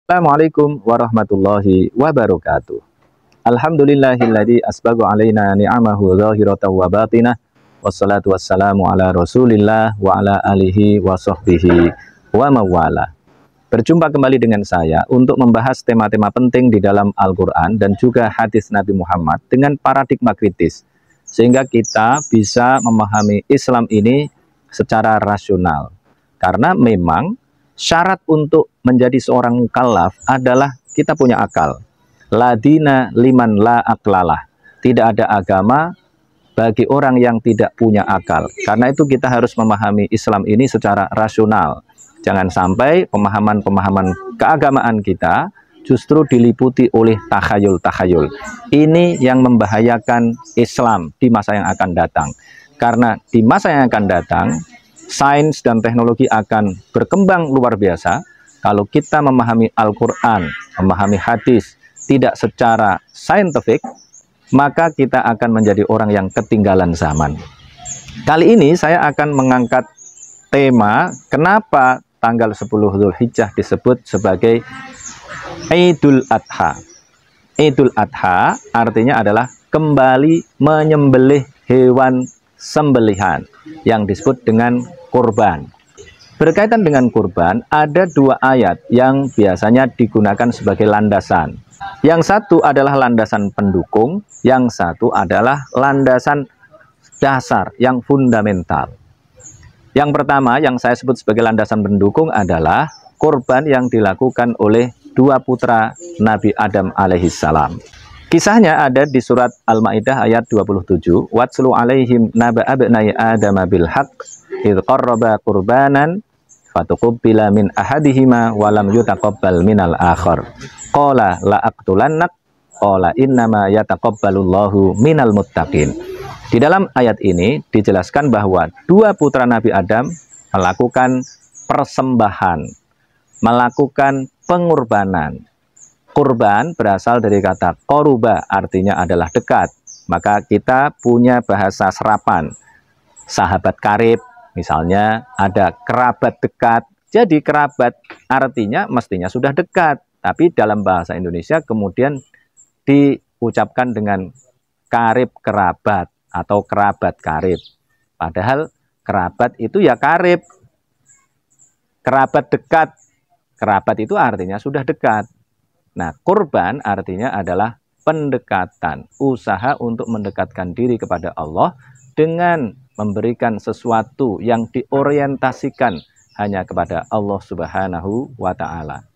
Assalamualaikum warahmatullahi wabarakatuh. Alhamdulillahilladzi asbagha alaina ni'amahu zahiratan wa batinah. Wassalatu wassalamu ala Rasulillah wa ala alihi wa sahbihi wa mawala. Berjumpa kembali dengan saya untuk membahas tema-tema penting di dalam Al-Qur'an dan juga hadis Nabi Muhammad dengan paradigma kritis, sehingga kita bisa memahami Islam ini secara rasional. Karena memang syarat untuk menjadi seorang mukallaf adalah kita punya akal. Ladina liman la aklalah. Tidak ada agama bagi orang yang tidak punya akal. Karena itu kita harus memahami Islam ini secara rasional. Jangan sampai pemahaman-pemahaman keagamaan kita justru diliputi oleh takhayul-takhayul. Ini yang membahayakan Islam di masa yang akan datang. Karena di masa yang akan datang, sains dan teknologi akan berkembang luar biasa. Kalau kita memahami Al-Quran, memahami hadis tidak secara saintifik, maka kita akan menjadi orang yang ketinggalan zaman. Kali ini saya akan mengangkat tema kenapa tanggal 10 Dzulhijjah disebut sebagai Idul Adha. Idul Adha artinya adalah kembali menyembelih hewan sembelihan yang disebut dengan kurban. Berkaitan dengan kurban, ada dua ayat yang biasanya digunakan sebagai landasan. Yang satu adalah landasan pendukung, yang satu adalah landasan dasar yang fundamental. Yang pertama yang saya sebut sebagai landasan pendukung adalah kurban yang dilakukan oleh dua putra Nabi Adam alaihissalam. Kisahnya ada di surat Al-Maidah ayat 27. Watslu alaihim naba abnai Adam bil haqq idh qarraba qurbanan fatuqabbala min ahadihima wa lam yutaqabbal minal akhar. Qala la aqtulannak qala innama yataqabbalullahu minal muttaqin. Di dalam ayat ini dijelaskan bahwa dua putra Nabi Adam melakukan persembahan, melakukan pengorbanan. Kurban berasal dari kata koruba, artinya adalah dekat. Maka kita punya bahasa serapan. Sahabat karib, misalnya ada kerabat dekat. Jadi kerabat artinya mestinya sudah dekat. Tapi dalam bahasa Indonesia kemudian diucapkan dengan karib kerabat atau kerabat karib. Padahal kerabat itu ya karib. Kerabat dekat. Kerabat itu artinya sudah dekat. Nah, kurban artinya adalah pendekatan, usaha untuk mendekatkan diri kepada Allah dengan memberikan sesuatu yang diorientasikan hanya kepada Allah Subhanahu wa Ta'ala.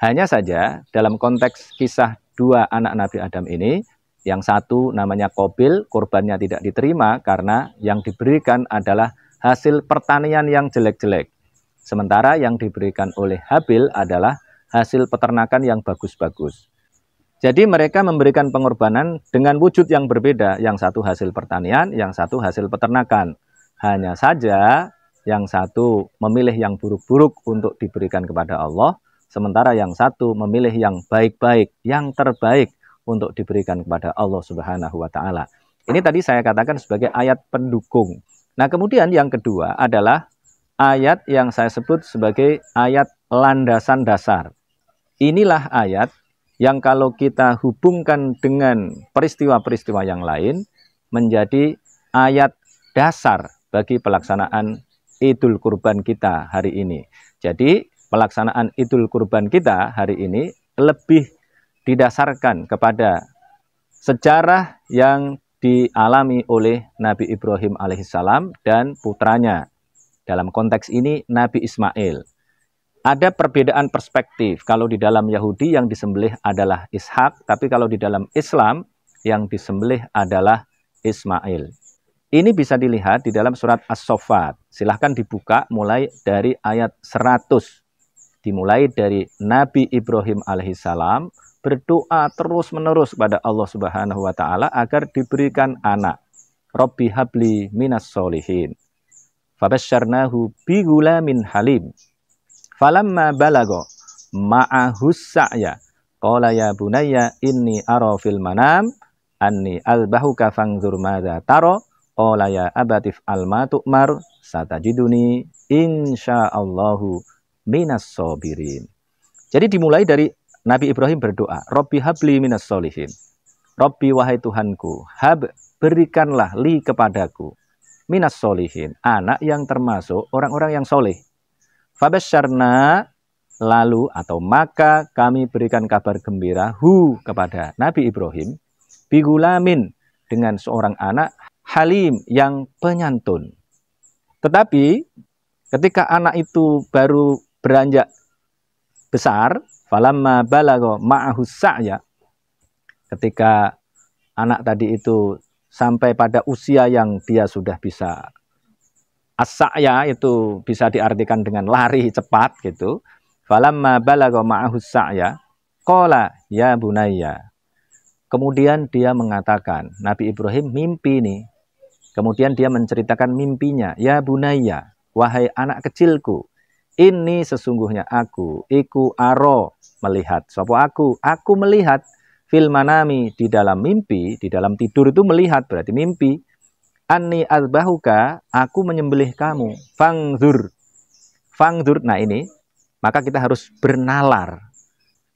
Hanya saja dalam konteks kisah dua anak Nabi Adam ini, yang satu namanya Qabil, kurbannya tidak diterima karena yang diberikan adalah hasil pertanian yang jelek-jelek. Sementara yang diberikan oleh Habil adalah hasil peternakan yang bagus-bagus. Jadi mereka memberikan pengorbanan dengan wujud yang berbeda. Yang satu hasil pertanian, yang satu hasil peternakan. Hanya saja yang satu memilih yang buruk-buruk untuk diberikan kepada Allah, sementara yang satu memilih yang baik-baik, yang terbaik untuk diberikan kepada Allah Subhanahu wa Ta'ala. Ini tadi saya katakan sebagai ayat pendukung. Nah, kemudian yang kedua adalah ayat yang saya sebut sebagai ayat landasan dasar. Inilah ayat yang kalau kita hubungkan dengan peristiwa-peristiwa yang lain menjadi ayat dasar bagi pelaksanaan Idul Kurban kita hari ini. Jadi pelaksanaan Idul Kurban kita hari ini lebih didasarkan kepada sejarah yang dialami oleh Nabi Ibrahim alaihissalam dan putranya. Dalam konteks ini Nabi Ismail. Ada perbedaan perspektif. Kalau di dalam Yahudi yang disembelih adalah Ishak, tapi kalau di dalam Islam yang disembelih adalah Ismail. Ini bisa dilihat di dalam surat As-Saffat. Silahkan dibuka mulai dari ayat 100. Dimulai dari Nabi Ibrahim alaihissalam berdoa terus-menerus kepada Allah Subhanahu wa Ta'ala agar diberikan anak. Rabbi habli minas solihin. Fabasyarnahu bigulamin halim. Falamma balago ma'ahus sa'ya qala ya bunayya inni ara fil manam anni albahuka fangzur madza tara qala ya abatif alma tu'mar satajiduni insyaallahu minas sabirin. Jadi dimulai dari Nabi Ibrahim berdoa, Robbi habli minas solihin. Robbi wahai Tuhanku, berikanlah li kepadaku minas solihin, anak yang termasuk orang-orang yang soleh. Fabasyarna, lalu atau maka kami berikan kabar gembira kepada Nabi Ibrahim bigulamin, dengan seorang anak halim yang penyantun. Tetapi ketika anak itu baru beranjak besar, falamma balagha ma'ahu sa'ya, ketika anak tadi itu sampai pada usia yang dia sudah bisa as-sa'ya, itu bisa diartikan dengan lari cepat gitu. Falamma balagha ma'ahu sa'ya qala ya bunayya. Kemudian dia mengatakan, Nabi Ibrahim mimpi nih. Kemudian dia menceritakan mimpinya, ya bunayya, wahai anak kecilku, ini sesungguhnya aku, iku aro, melihat. Sopo aku melihat fil manami, di dalam mimpi, di dalam tidur itu melihat, berarti mimpi. Anni azbahuka, aku menyembelih kamu. Fangzur. Fangzur, nah ini, maka kita harus bernalar.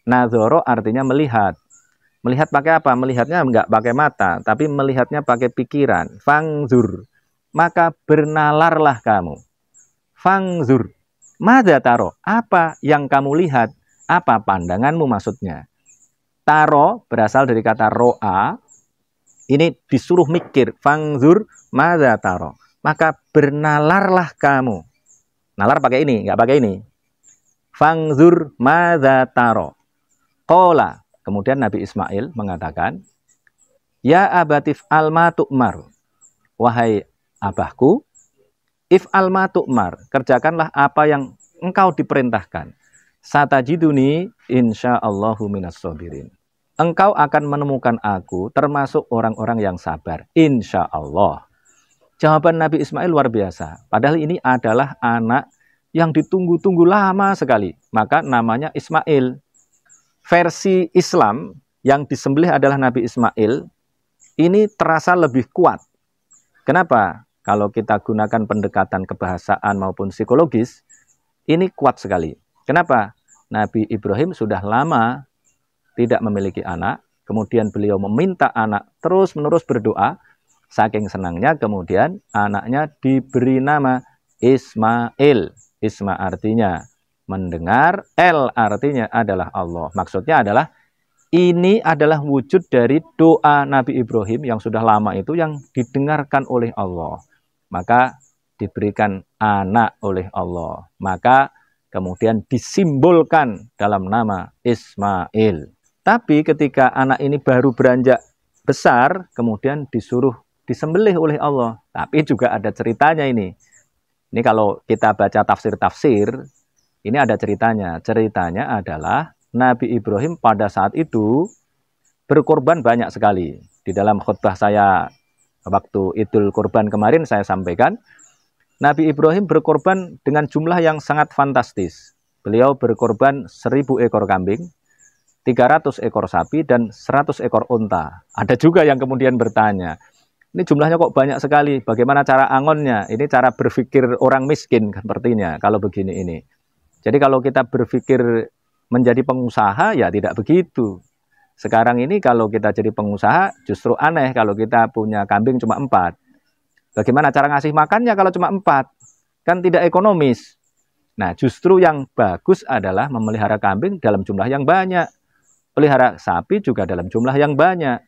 Nazoro artinya melihat. Melihat pakai apa? Melihatnya enggak pakai mata, tapi melihatnya pakai pikiran. Fangzur. Maka bernalarlah kamu. Fangzur. Madza taro? Apa yang kamu lihat? Apa pandanganmu maksudnya? Taro berasal dari kata ro'a. Ini disuruh mikir. Fangzur madza taro. Maka bernalarlah kamu. Nalar pakai ini, enggak pakai ini. Fangzur madza taro. Qala. Kemudian Nabi Ismail mengatakan, ya abatif alma tu'mar. Wahai abahku, if alma tu'mar, kerjakanlah apa yang engkau diperintahkan. Satajiduni insyaallahu minas sabirin. Engkau akan menemukan aku termasuk orang-orang yang sabar. Insyaallah. Jawaban Nabi Ismail luar biasa. Padahal ini adalah anak yang ditunggu-tunggu lama sekali. Maka namanya Ismail. Versi Islam yang disembelih adalah Nabi Ismail, ini terasa lebih kuat. Kenapa? Kalau kita gunakan pendekatan kebahasaan maupun psikologis, ini kuat sekali. Kenapa? Nabi Ibrahim sudah lama tidak memiliki anak, kemudian beliau meminta anak, terus-menerus berdoa, saking senangnya kemudian anaknya diberi nama Ismail. Isma artinya mendengar, El artinya adalah Allah. Maksudnya adalah ini adalah wujud dari doa Nabi Ibrahim yang sudah lama itu yang didengarkan oleh Allah. Maka diberikan anak oleh Allah. Maka kemudian disimbolkan dalam nama Ismail. Tapi ketika anak ini baru beranjak besar, kemudian disuruh disembelih oleh Allah. Tapi juga ada ceritanya ini. Ini kalau kita baca tafsir-tafsir, ini ada ceritanya. Ceritanya adalah Nabi Ibrahim pada saat itu berkorban banyak sekali. Di dalam khutbah saya waktu Idul Kurban kemarin saya sampaikan, Nabi Ibrahim berkorban dengan jumlah yang sangat fantastis. Beliau berkorban 1000 ekor kambing, 300 ekor sapi, dan 100 ekor unta. Ada juga yang kemudian bertanya, ini jumlahnya kok banyak sekali, bagaimana cara angonnya? Ini cara berpikir orang miskin sepertinya kalau begini ini. Jadi kalau kita berpikir menjadi pengusaha, ya tidak begitu. Sekarang ini kalau kita jadi pengusaha, justru aneh kalau kita punya kambing cuma 4. Bagaimana cara ngasih makannya kalau cuma 4? Kan tidak ekonomis. Nah, justru yang bagus adalah memelihara kambing dalam jumlah yang banyak. Pelihara sapi juga dalam jumlah yang banyak.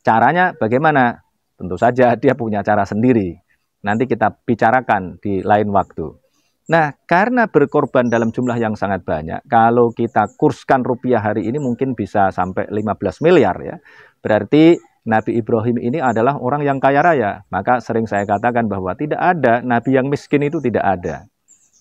Caranya bagaimana? Tentu saja dia punya cara sendiri. Nanti kita bicarakan di lain waktu. Nah, karena berkorban dalam jumlah yang sangat banyak, kalau kita kurskan rupiah hari ini mungkin bisa sampai 15 miliar ya. Berarti Nabi Ibrahim ini adalah orang yang kaya raya. Maka sering saya katakan bahwa tidak ada Nabi yang miskin, itu tidak ada.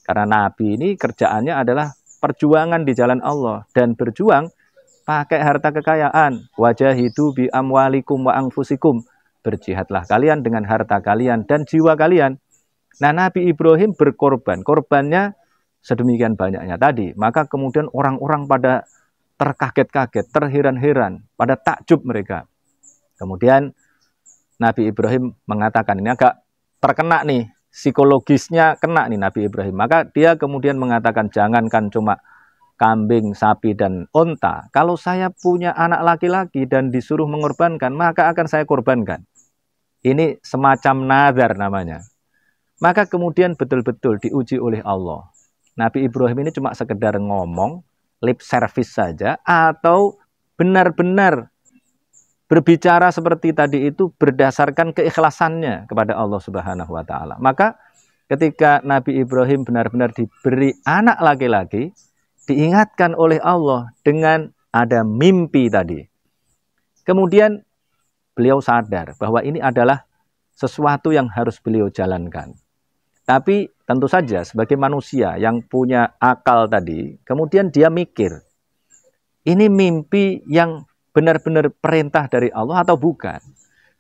Karena Nabi ini kerjaannya adalah perjuangan di jalan Allah. Dan berjuang pakai harta kekayaan. Wajahidu bi amwalikum wa anfusikum. Berjihadlah kalian dengan harta kalian dan jiwa kalian. Nah, Nabi Ibrahim berkorban. Korbannya sedemikian banyaknya tadi. Maka kemudian orang-orang pada terkaget-kaget, terheran-heran, pada takjub mereka. Kemudian Nabi Ibrahim mengatakan, ini agak terkena nih, psikologisnya kena nih Nabi Ibrahim. Maka dia kemudian mengatakan, jangankan cuma kambing, sapi, dan unta. Kalau saya punya anak laki-laki dan disuruh mengorbankan, maka akan saya korbankan. Ini semacam nazar namanya. Maka kemudian betul-betul diuji oleh Allah. Nabi Ibrahim ini cuma sekedar ngomong, lip service saja, atau benar-benar berbicara seperti tadi itu berdasarkan keikhlasannya kepada Allah Subhanahu wa taala. Maka ketika Nabi Ibrahim benar-benar diberi anak laki-laki, diingatkan oleh Allah dengan ada mimpi tadi. Kemudian beliau sadar bahwa ini adalah sesuatu yang harus beliau jalankan. Tapi tentu saja sebagai manusia yang punya akal tadi, kemudian dia mikir, ini mimpi yang benar-benar perintah dari Allah atau bukan?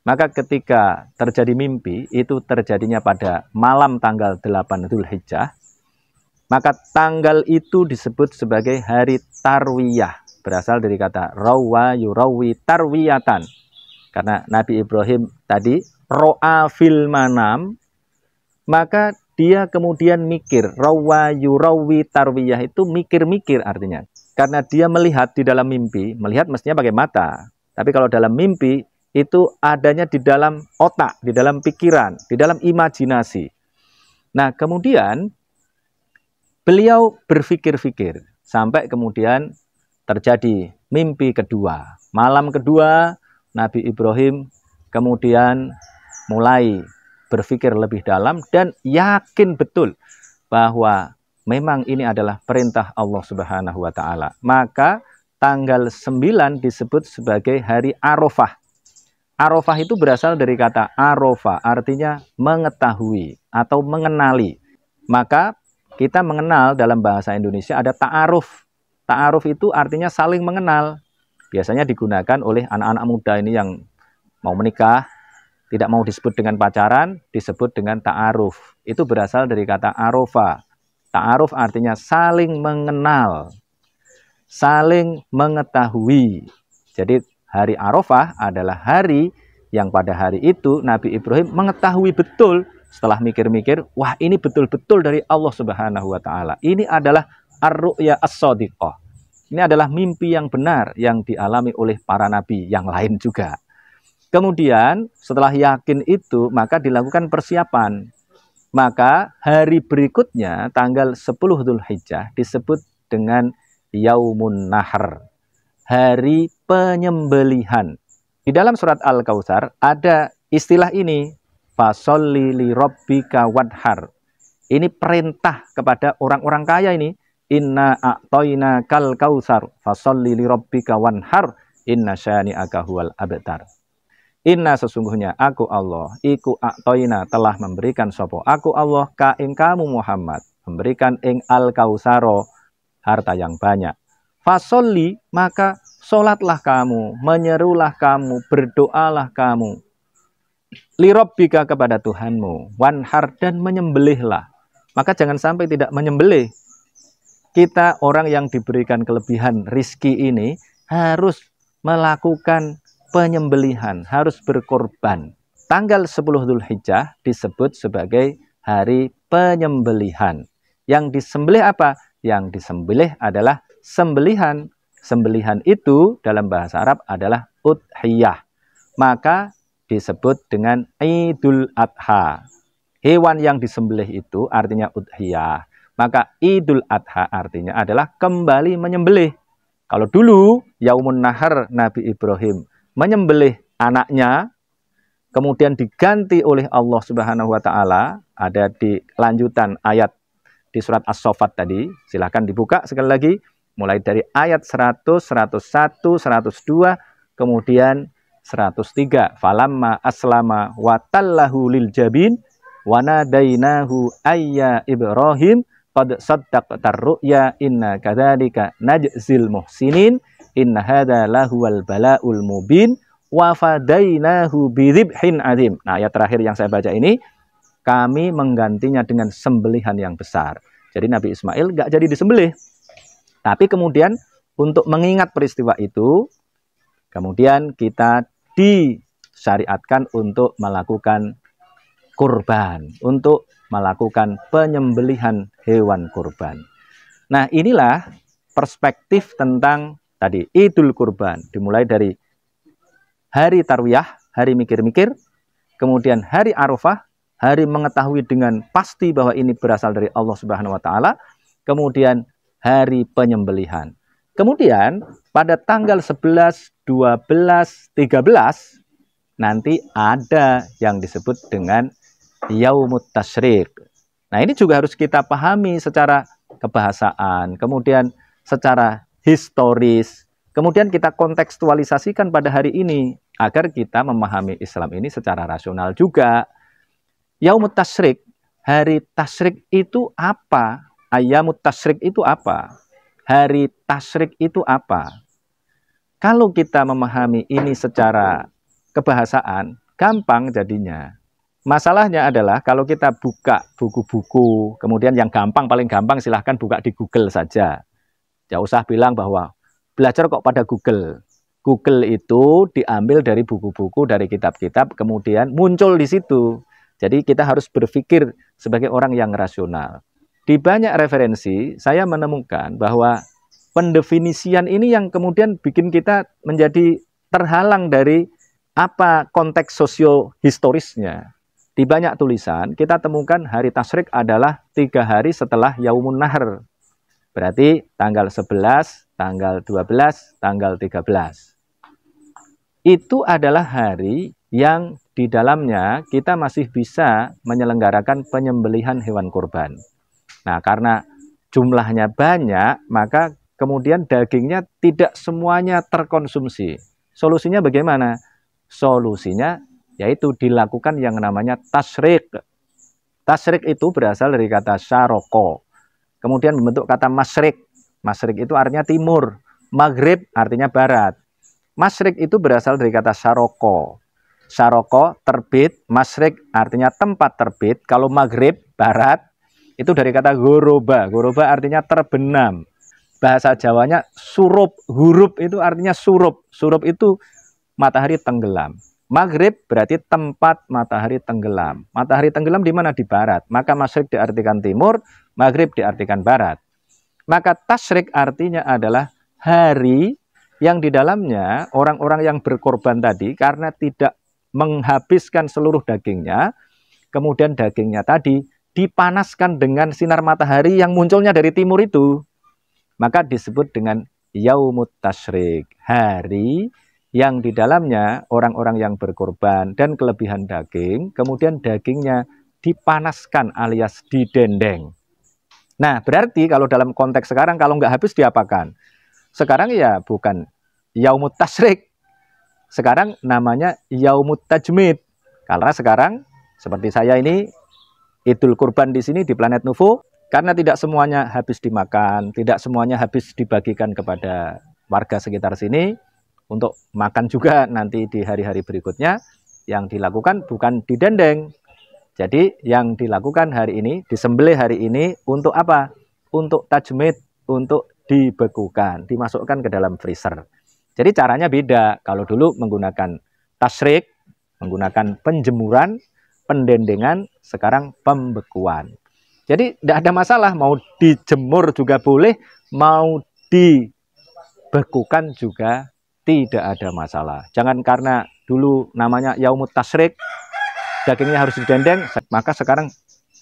Maka ketika terjadi mimpi, itu terjadinya pada malam tanggal 8 Dzulhijjah, maka tanggal itu disebut sebagai hari tarwiyah. Berasal dari kata rawa yurawi tarwiyatan. Karena Nabi Ibrahim tadi ro'a fil manam, maka dia kemudian mikir. Rawa yurawi tarwiyah itu mikir-mikir artinya. Karena dia melihat di dalam mimpi, melihat mestinya pakai mata. Tapi kalau dalam mimpi, itu adanya di dalam otak, di dalam pikiran, di dalam imajinasi. Nah, kemudian beliau berpikir-pikir. Sampai kemudian terjadi mimpi kedua. Malam kedua, Nabi Ibrahim kemudian mulai berpikir lebih dalam dan yakin betul bahwa memang ini adalah perintah Allah Subhanahu wa taala. Maka tanggal 9 disebut sebagai hari Arafah. Arafah itu berasal dari kata arafa, artinya mengetahui atau mengenali. Maka kita mengenal dalam bahasa Indonesia ada ta'aruf. Ta'aruf itu artinya saling mengenal. Biasanya digunakan oleh anak-anak muda ini yang mau menikah, tidak mau disebut dengan pacaran, disebut dengan ta'aruf. Itu berasal dari kata arafa. Ta'aruf artinya saling mengenal, saling mengetahui. Jadi hari Arafah adalah hari yang pada hari itu Nabi Ibrahim mengetahui betul setelah mikir-mikir, wah ini betul-betul dari Allah Subhanahu wa taala. Ini adalah ar-ru'ya as-shadiqah. Ini adalah mimpi yang benar yang dialami oleh para nabi yang lain juga. Kemudian setelah yakin itu maka dilakukan persiapan. Maka hari berikutnya tanggal 10 Dzulhijjah disebut dengan Yaumun Nahr, hari penyembelihan. Di dalam surat Al-Kautsar ada istilah ini, fasholli li rabbika wadhar. Ini perintah kepada orang-orang kaya ini, inna a'toina kal kautsar fasholli li rabbika wanhar inna syani'aka huwal abtar. Inna sesungguhnya aku Allah, iku a'toina telah memberikan sopo aku Allah ka ing kamu Muhammad, memberikan ing al-kausaro harta yang banyak. Fasolli maka solatlah kamu, menyerulah kamu, berdoalah kamu. Lirabbika kepada Tuhanmu, wanhar dan menyembelihlah. Maka jangan sampai tidak menyembelih. Kita orang yang diberikan kelebihan rizki ini harus melakukan penyembelihan, harus berkorban. Tanggal 10 Dzulhijjah disebut sebagai hari penyembelihan. Yang disembelih apa? Yang disembelih adalah sembelihan. Sembelihan itu dalam bahasa Arab adalah udhiyah. Maka disebut dengan Idul Adha. Hewan yang disembelih itu artinya udhiyah. Maka Idul Adha artinya adalah kembali menyembelih. Kalau dulu Yaumun Nahr Nabi Ibrahim menyembelih anaknya, kemudian diganti oleh Allah Subhanahu wa taala, ada di lanjutan ayat di surat As-Saffat tadi. Silahkan dibuka sekali lagi mulai dari ayat 100, 101, 102, kemudian 103. Falamma aslama wa tallahu lil jabin wa nadainahu ayya Ibrahim qad saddaqtar ru'ya inna kadzalika najzil muhsinin inna hadza lahuwal balaul mubin wa fadainahu bidzibhin adzim. Nah, ayat terakhir yang saya baca ini, kami menggantinya dengan sembelihan yang besar. Jadi Nabi Ismail nggak jadi disembelih. Tapi kemudian untuk mengingat peristiwa itu, kemudian kita disyariatkan untuk melakukan kurban, untuk melakukan penyembelihan hewan kurban. Nah, inilah perspektif tentang tadi Idul Kurban, dimulai dari hari Tarwiyah, hari mikir-mikir, kemudian hari Arafah, hari mengetahui dengan pasti bahwa ini berasal dari Allah Subhanahu wa taala, kemudian hari penyembelihan. Kemudian pada tanggal 11, 12, 13 nanti ada yang disebut dengan Yaumut Tasyrik. Nah, ini juga harus kita pahami secara kebahasaan, kemudian secara historis, kemudian kita kontekstualisasikan pada hari ini agar kita memahami Islam ini secara rasional juga. Yaumut Tasyrik, hari tasyrik itu apa? Ayyamut tasyrik itu apa? Hari tasyrik itu apa? Kalau kita memahami ini secara kebahasaan, gampang jadinya. Masalahnya adalah kalau kita buka buku-buku, kemudian yang gampang, paling gampang silahkan buka di Google saja. Tidak usah bilang bahwa belajar kok pada Google. Google itu diambil dari buku-buku, dari kitab-kitab, kemudian muncul di situ. Jadi kita harus berpikir sebagai orang yang rasional. Di banyak referensi, saya menemukan bahwa pendefinisian ini yang kemudian bikin kita menjadi terhalang dari apa konteks sosio-historisnya. Di banyak tulisan, kita temukan hari tasyrik adalah 3 hari setelah Yaumun Nahr. Berarti tanggal 11, tanggal 12, tanggal 13. Itu adalah hari yang di dalamnya kita masih bisa menyelenggarakan penyembelihan hewan kurban. Nah, karena jumlahnya banyak, maka kemudian dagingnya tidak semuanya terkonsumsi. Solusinya bagaimana? Solusinya yaitu dilakukan yang namanya tasyrik. Tasyrik itu berasal dari kata syaroko. Kemudian membentuk kata masyrik. Masyrik itu artinya timur. Maghrib artinya barat. Masyrik itu berasal dari kata syaroko. Syaroko, terbit. Masyrik artinya tempat terbit. Kalau maghrib, barat, itu dari kata goroba. Goroba artinya terbenam. Bahasa Jawanya surup. Huruf itu artinya surup. Surup itu matahari tenggelam. Maghrib berarti tempat matahari tenggelam. Matahari tenggelam di mana? Di barat. Maka masyrik diartikan timur, maghrib diartikan barat. Maka tasyrik artinya adalah hari yang di dalamnya orang-orang yang berkorban tadi karena tidak menghabiskan seluruh dagingnya, kemudian dagingnya tadi dipanaskan dengan sinar matahari yang munculnya dari timur itu. Maka disebut dengan Yaumut Tasyrik, hari yang di dalamnya orang-orang yang berkorban dan kelebihan daging, kemudian dagingnya dipanaskan alias didendeng. Nah, berarti kalau dalam konteks sekarang, kalau nggak habis diapakan? Sekarang ya bukan Yaumut Tasyrik, sekarang namanya Yaumut Tajmid. Karena sekarang, seperti saya ini, Idul Kurban di sini di planet Nuvo, karena tidak semuanya habis dimakan, tidak semuanya habis dibagikan kepada warga sekitar sini, untuk makan juga nanti di hari-hari berikutnya, yang dilakukan bukan didendeng. Jadi yang dilakukan hari ini, disembelih hari ini untuk apa? Untuk tajmid, untuk dibekukan, dimasukkan ke dalam freezer. Jadi caranya beda. Kalau dulu menggunakan tasyrik, menggunakan penjemuran, pendendengan, sekarang pembekuan. Jadi tidak ada masalah, mau dijemur juga boleh, mau dibekukan juga tidak ada masalah. Jangan karena dulu namanya Yaumut Tasyrik, dagingnya harus didendeng, maka sekarang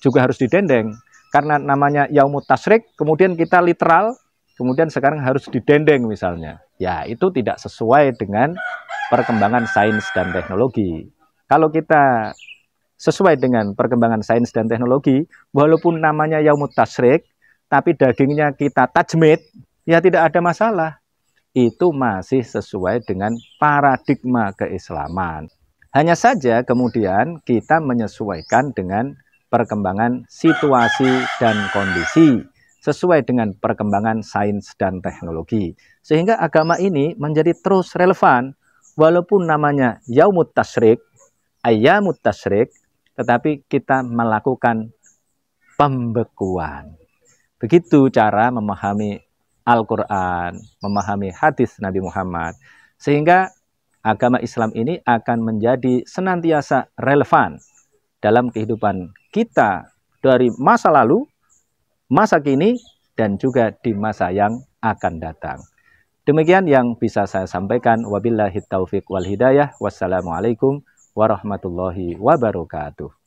juga harus didendeng. Karena namanya Yaumut Tasyrik, kemudian kita literal, kemudian sekarang harus didendeng misalnya. Ya, itu tidak sesuai dengan perkembangan sains dan teknologi. Kalau kita sesuai dengan perkembangan sains dan teknologi, walaupun namanya Yaumut Tasyrik, tapi dagingnya kita tajmid, ya tidak ada masalah. Itu masih sesuai dengan paradigma keislaman. Hanya saja kemudian kita menyesuaikan dengan perkembangan situasi dan kondisi, sesuai dengan perkembangan sains dan teknologi. Sehingga agama ini menjadi terus relevan, walaupun namanya Yaumut Tasyrik, Ayyamut Tasyrik, tetapi kita melakukan pembekuan. Begitu cara memahami Al-Quran, memahami hadis Nabi Muhammad, sehingga agama Islam ini akan menjadi senantiasa relevan dalam kehidupan kita dari masa lalu, masa kini, dan juga di masa yang akan datang. Demikian yang bisa saya sampaikan. Wabillahi taufiq wal hidayah. Wassalamualaikum warahmatullahi wabarakatuh.